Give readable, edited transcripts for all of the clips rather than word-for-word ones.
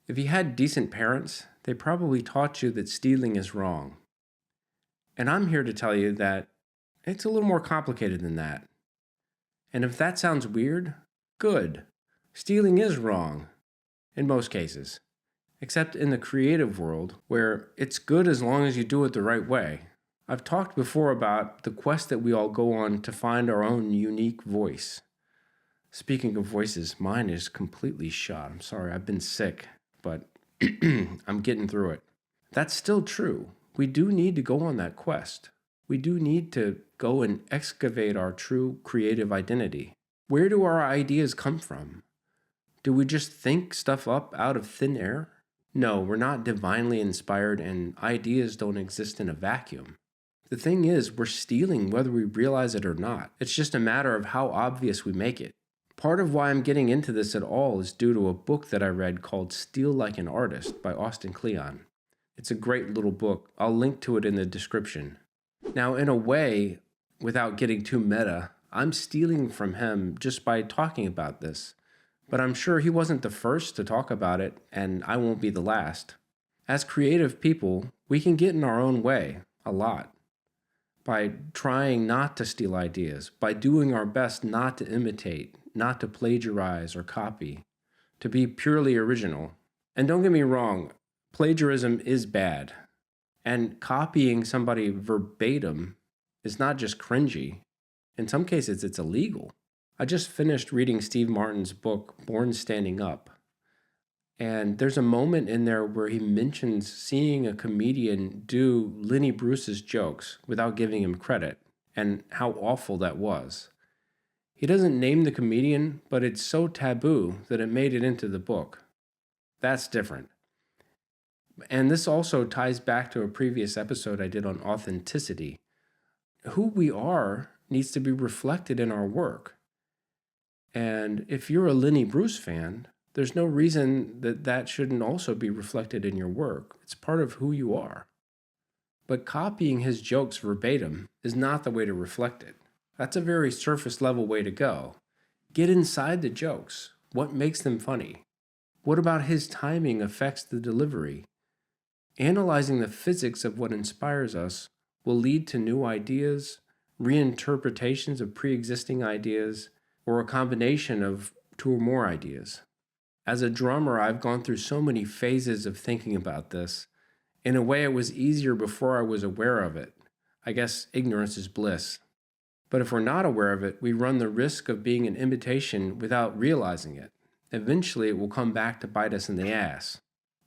If you had decent parents, they probably taught you that stealing is wrong. And I'm here to tell you that it's a little more complicated than that. And if that sounds weird, good. Stealing is wrong, in most cases. Except in the creative world, where it's good as long as you do it the right way. I've talked before about the quest that we all go on to find our own unique voice. Speaking of voices, mine is completely shot. I'm sorry, I've been sick, but I'm getting through it. That's still true. We do need to go on that quest. We do need to go and excavate our true creative identity. Where do our ideas come from? Do we just think stuff up out of thin air? No, we're not divinely inspired, and ideas don't exist in a vacuum. The thing is, we're stealing whether we realize it or not. It's just a matter of how obvious we make it. Part of why I'm getting into this at all is due to a book that I read called Steal Like an Artist by Austin Kleon. It's a great little book. I'll link to it in the description. Now, in a way, without getting too meta, I'm stealing from him just by talking about this. But I'm sure he wasn't the first to talk about it, and I won't be the last. As creative people, we can get in our own way a lot. By trying not to steal ideas, by doing our best not to imitate, not to plagiarize or copy, to be purely original. And don't get me wrong, plagiarism is bad. And copying somebody verbatim is not just cringy. In some cases, it's illegal. I just finished reading Steve Martin's book, Born Standing Up. And there's a moment in there where he mentions seeing a comedian do Lenny Bruce's jokes without giving him credit, and how awful that was. He doesn't name the comedian, but it's so taboo that it made it into the book. That's different. And this also ties back to a previous episode I did on authenticity. Who we are needs to be reflected in our work. And if you're a Lenny Bruce fan, there's no reason that that shouldn't also be reflected in your work. It's part of who you are. But copying his jokes verbatim is not the way to reflect it. That's a very surface level way to go. Get inside the jokes. What makes them funny? What about his timing affects the delivery? Analyzing the physics of what inspires us will lead to new ideas, reinterpretations of pre-existing ideas, or a combination of two or more ideas. As a drummer, I've gone through so many phases of thinking about this. In a way, it was easier before I was aware of it. I guess ignorance is bliss. But if we're not aware of it, we run the risk of being an imitation without realizing it. Eventually, it will come back to bite us in the ass.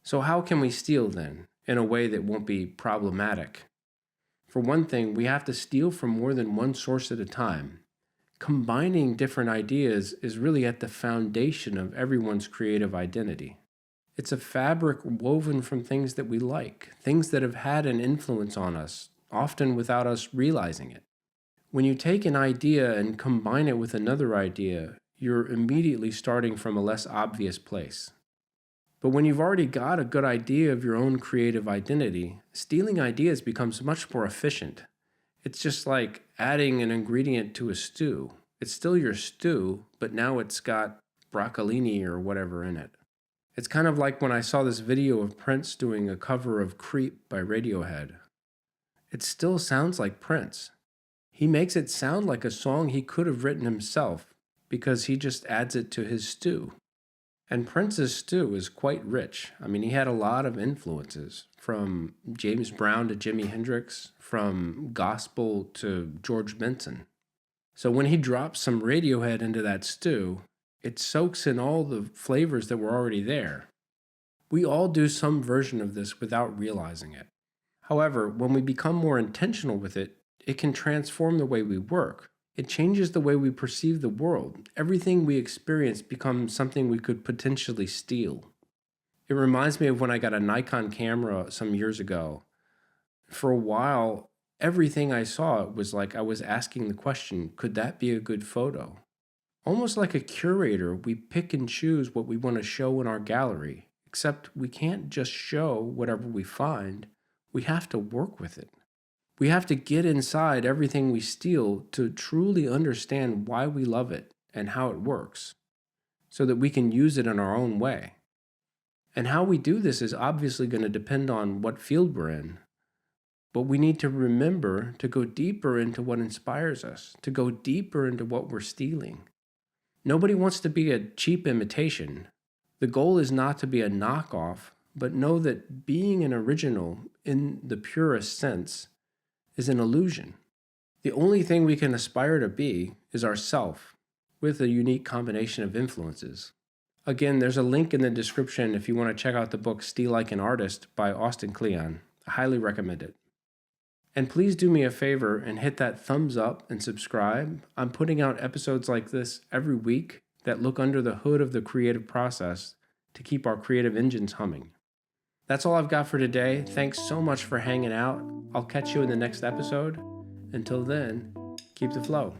So how can we steal then, in a way that won't be problematic? For one thing, we have to steal from more than one source at a time. Combining different ideas is really at the foundation of everyone's creative identity. It's a fabric woven from things that we like, things that have had an influence on us, often without us realizing it. When you take an idea and combine it with another idea, you're immediately starting from a less obvious place. But when you've already got a good idea of your own creative identity, stealing ideas becomes much more efficient. It's just like adding an ingredient to a stew. It's still your stew, but now it's got broccolini or whatever in it. It's kind of like when I saw this video of Prince doing a cover of Creep by Radiohead. It still sounds like Prince. He makes it sound like a song he could have written himself because he just adds it to his stew. And Prince's stew is quite rich. I mean, he had a lot of influences, from James Brown to Jimi Hendrix, from gospel to George Benson. So when he drops some Radiohead into that stew, it soaks in all the flavors that were already there. We all do some version of this without realizing it. However, when we become more intentional with it, it can transform the way we work. It changes the way we perceive the world. Everything we experience becomes something we could potentially steal. It reminds me of when I got a Nikon camera some years ago. For a while, everything I saw was like I was asking the question, could that be a good photo? Almost like a curator, we pick and choose what we want to show in our gallery, except we can't just show whatever we find. We have to work with it. We have to get inside everything we steal to truly understand why we love it and how it works, so that we can use it in our own way. And how we do this is obviously going to depend on what field we're in. But we need to remember to go deeper into what inspires us, to go deeper into what we're stealing. Nobody wants to be a cheap imitation. The goal is not to be a knockoff, but know that being an original in the purest sense is an illusion. The only thing we can aspire to be is ourself, with a unique combination of influences. Again, there's a link in the description if you want to check out the book Steal Like an Artist by Austin Kleon. I highly recommend it. And please do me a favor and hit that thumbs up and subscribe. I'm putting out episodes like this every week that look under the hood of the creative process to keep our creative engines humming. That's all I've got for today. Thanks so much for hanging out. I'll catch you in the next episode. Until then, keep the flow.